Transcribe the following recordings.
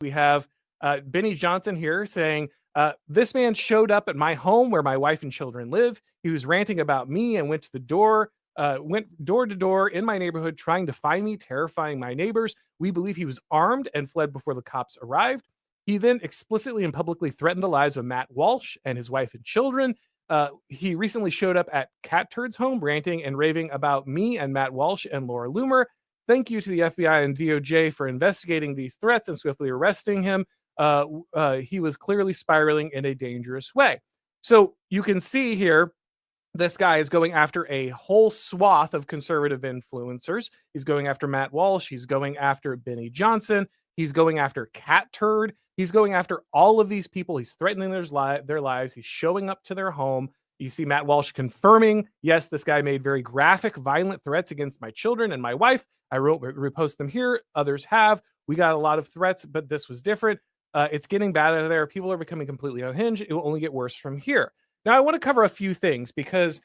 We have Benny Johnson here saying, this man showed up at my home where my wife and children live. He was ranting about me and went door to door in my neighborhood trying to find me, terrifying my neighbors. We believe he was armed and fled before the cops arrived. He then explicitly and publicly threatened the lives of Matt Walsh and his wife and children. He recently showed up at Cat Turd's home ranting and raving about me and Matt Walsh and Laura Loomer. Thank you to the FBI and DOJ for investigating these threats and swiftly arresting him. He was clearly spiraling in a dangerous way. So you can see here, this guy is going after a whole swath of conservative influencers. He's going after Matt Walsh. He's going after Benny Johnson. He's going after Cat Turd. He's going after all of these people. He's threatening their lives. He's showing up to their home. You see Matt Walsh confirming, yes, this guy made very graphic, violent threats against my children and my wife. I repost them here. Others have. We got a lot of threats, but this was different. It's getting bad out there. People are becoming completely unhinged. It will only get worse from here. Now, I want to cover a few things because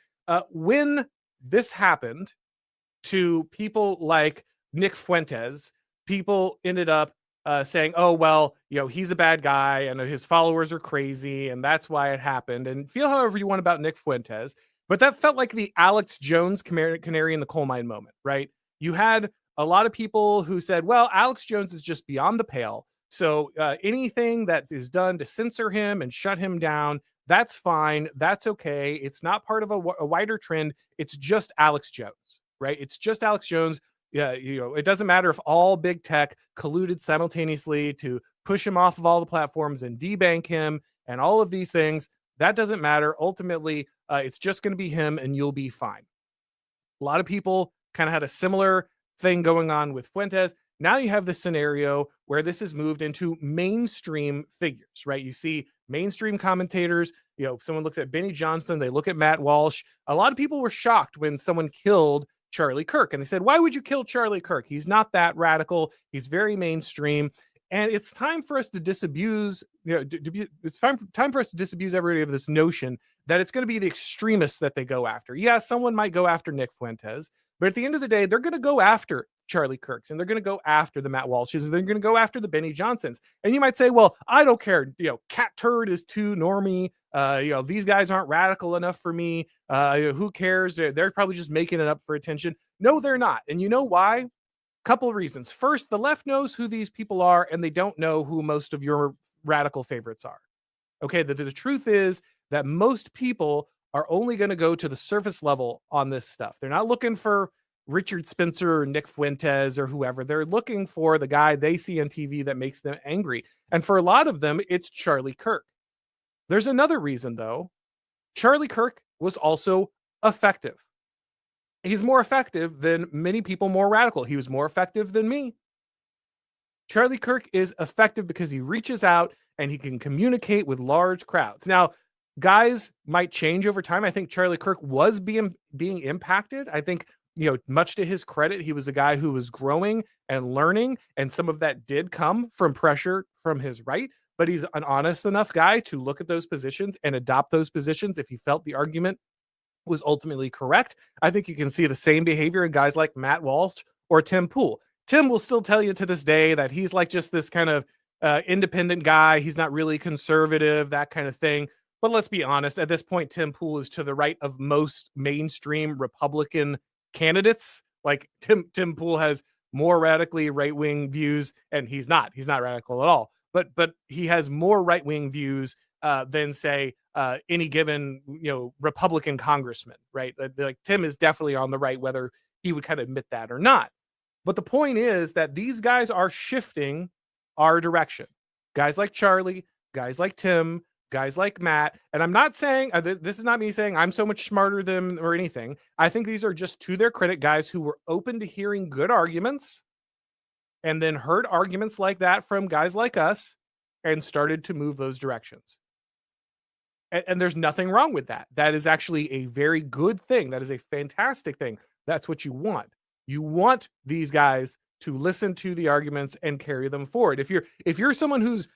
when this happened to people like Nick Fuentes, people ended up saying, oh, well, he's a bad guy and his followers are crazy and that's why it happened. And feel however you want about Nick Fuentes, but that felt like the Alex Jones canary in the coal mine moment, right? You had a lot of people who said, well, Alex Jones is just beyond the pale. So anything that is done to censor him and shut him down, that's fine. That's okay. It's not part of a wider trend. It's just Alex Jones, right? It's just Alex Jones. Yeah, it doesn't matter if all big tech colluded simultaneously to push him off of all the platforms and debank him and all of these things. That doesn't matter. Ultimately, it's just going to be him and you'll be fine. A lot of people kind of had a similar thing going on with Fuentes. Now you have this scenario where this has moved into mainstream figures, right? You see mainstream commentators, someone looks at Benny Johnson, they look at Matt Walsh. A lot of people were shocked when someone killed Charlie Kirk. And they said, why would you kill Charlie Kirk? He's not that radical. He's very mainstream. And it's time for us to disabuse, it's time for us to disabuse everybody of this notion that it's going to be the extremists that they go after. Yeah, someone might go after Nick Fuentes, but at the end of the day, they're going to go after Charlie Kirks and they're going to go after the Matt Walshes and they're going to go after the Benny Johnsons. And you might say, well, I don't care. Cat Turd is too normie. These guys aren't radical enough for me. Who cares? They're probably just making it up for attention. No, they're not. And you know why? Couple of reasons. First, the left knows who these people are and they don't know who most of your radical favorites are. Okay, the truth is that most people are only going to go to the surface level on this stuff. They're not looking for Richard Spencer or Nick Fuentes or whoever. They're looking for the guy they see on TV that makes them angry. And for a lot of them, it's Charlie Kirk. There's another reason, though. Charlie Kirk was also effective. He's more effective than many people more radical. He was more effective than me. Charlie Kirk is effective because he reaches out and he can communicate with large crowds. Now, guys might change over time. I think Charlie Kirk was being impacted. I think, much to his credit, he was a guy who was growing and learning, and some of that did come from pressure from his right, but he's an honest enough guy to look at those positions and adopt those positions if he felt the argument was ultimately correct. I think you can see the same behavior in guys like Matt Walsh or Tim Pool. Tim will still tell you to this day that he's like just this kind of independent guy. He's not really conservative, that kind of thing. But let's be honest, at this point, Tim Pool is to the right of most mainstream Republican candidates. Like Tim Pool has more radically right-wing views, and he's not radical at all. But he has more right-wing views than, say, any given Republican congressman, right? Like Tim is definitely on the right, whether he would kind of admit that or not. But the point is that these guys are shifting our direction. Guys like Charlie, guys like Tim, guys like Matt. And I'm not saying, this is not me saying I'm so much smarter than or anything. I think these are just, to their credit, guys who were open to hearing good arguments and then heard arguments like that from guys like us and started to move those directions. And there's nothing wrong with that. That is actually a very good thing. That is a fantastic thing. That's what you want. You want these guys to listen to the arguments and carry them forward. If you're someone who's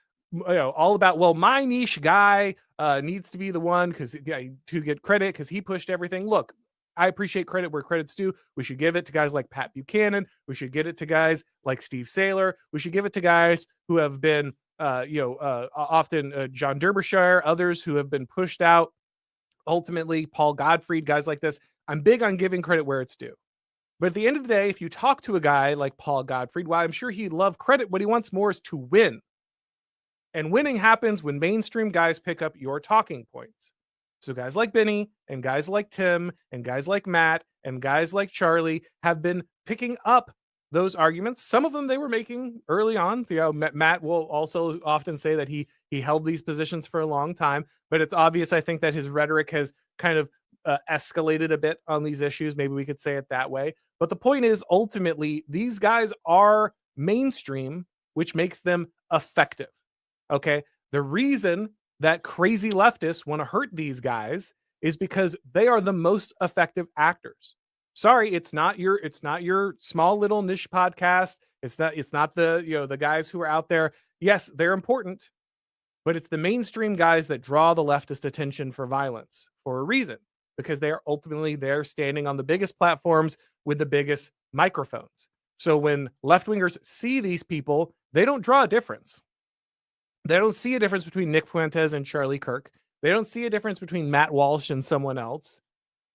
all about, well, my niche guy needs to be the one to get credit because he pushed everything. Look, I appreciate credit where credit's due. We should give it to guys like Pat Buchanan. We should give it to guys like Steve Saylor. We should give it to guys who have been, often John Derbyshire, others who have been pushed out. Ultimately, Paul Gottfried, guys like this. I'm big on giving credit where it's due. But at the end of the day, if you talk to a guy like Paul Gottfried, while I'm sure he'd love credit, what he wants more is to win. And winning happens when mainstream guys pick up your talking points. So guys like Benny and guys like Tim and guys like Matt and guys like Charlie have been picking up those arguments. Some of them they were making early on. Matt will also often say that he held these positions for a long time, but it's obvious, I think, that his rhetoric has kind of escalated a bit on these issues. Maybe we could say it that way. But the point is, ultimately, these guys are mainstream, which makes them effective. Okay. The reason that crazy leftists want to hurt these guys is because they are the most effective actors. Sorry, it's not your small little niche podcast. It's not the guys who are out there. Yes, they're important, but it's the mainstream guys that draw the leftist attention for violence for a reason, because they are ultimately there standing on the biggest platforms with the biggest microphones. So when left-wingers see these people, they don't draw a difference. They don't see a difference between Nick Fuentes and Charlie Kirk. They don't see a difference between Matt Walsh and someone else.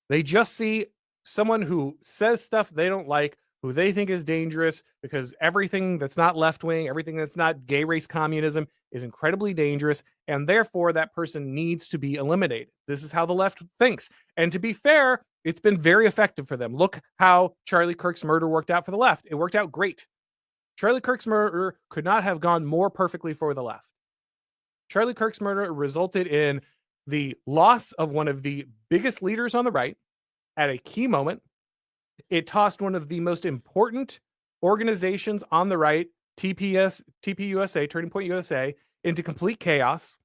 They just see someone who says stuff they don't like, who they think is dangerous, because everything that's not left-wing, everything that's not gay race communism is incredibly dangerous, and therefore that person needs to be eliminated. This is how the left thinks. And to be fair, it's been very effective for them. Look how Charlie Kirk's murder worked out for the left. It worked out great. Charlie Kirk's murder could not have gone more perfectly for the left. Charlie Kirk's murder resulted in the loss of one of the biggest leaders on the right at a key moment. It tossed one of the most important organizations on the right, TPUSA, Turning Point USA, into complete chaos.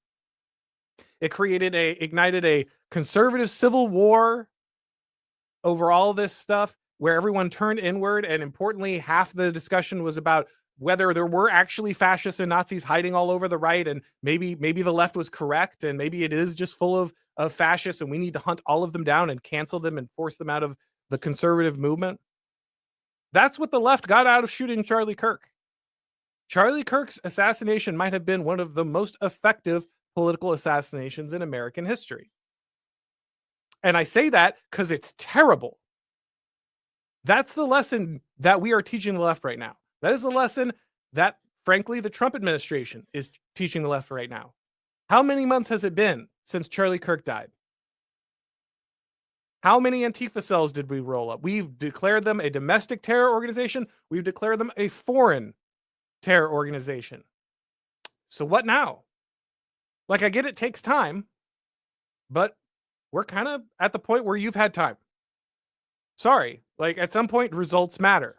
It ignited a conservative civil war over all this stuff, where everyone turned inward, and importantly, half the discussion was about whether there were actually fascists and Nazis hiding all over the right, and maybe the left was correct, and maybe it is just full of fascists, and we need to hunt all of them down and cancel them and force them out of the conservative movement. That's what the left got out of shooting Charlie Kirk. Charlie Kirk's assassination might have been one of the most effective political assassinations in American history. And I say that because it's terrible. That's the lesson that we are teaching the left right now. That is a lesson that, frankly, the Trump administration is teaching the left right now. How many months has it been since Charlie Kirk died? How many Antifa cells did we roll up? We've declared them a domestic terror organization. We've declared them a foreign terror organization. So what now? Like, I get it takes time, but we're kind of at the point where you've had time. Sorry, like at some point, results matter.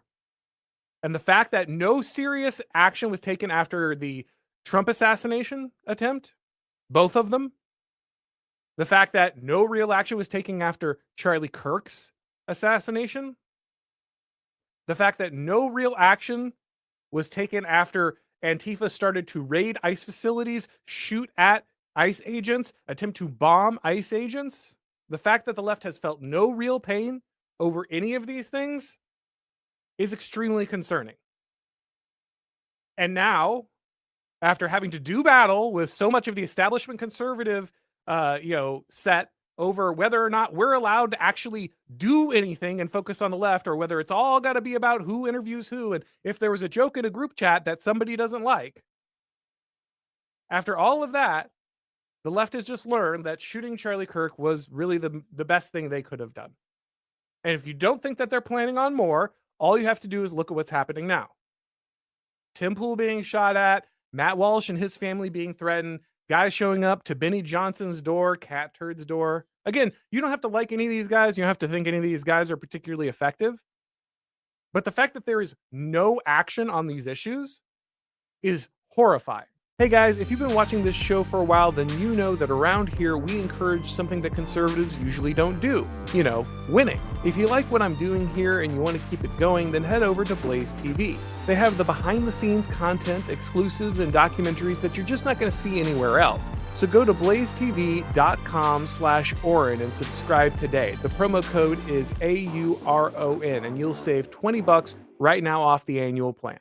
And the fact that no serious action was taken after the Trump assassination attempt, both of them, the fact that no real action was taken after Charlie Kirk's assassination, the fact that no real action was taken after Antifa started to raid ICE facilities, shoot at ICE agents, attempt to bomb ICE agents, the fact that the left has felt no real pain over any of these things is extremely concerning. And now, after having to do battle with so much of the establishment conservative, set over whether or not we're allowed to actually do anything and focus on the left, or whether it's all got to be about who interviews who, and if there was a joke in a group chat that somebody doesn't like. After all of that, the left has just learned that shooting Charlie Kirk was really the best thing they could have done. And if you don't think that they're planning on more, all you have to do is look at what's happening now. Tim Pool being shot at, Matt Walsh and his family being threatened, guys showing up to Benny Johnson's door, Cat Turd's door. Again, you don't have to like any of these guys. You don't have to think any of these guys are particularly effective. But the fact that there is no action on these issues is horrifying. Hey guys, if you've been watching this show for a while, then you know that around here we encourage something that conservatives usually don't do. You know, winning. If you like what I'm doing here and you want to keep it going, then head over to Blaze TV. They have the behind the scenes content, exclusives, and documentaries that you're just not going to see anywhere else. So go to blazetv.com/Auron and subscribe today. The promo code is AURON and you'll save $20 right now off the annual plan.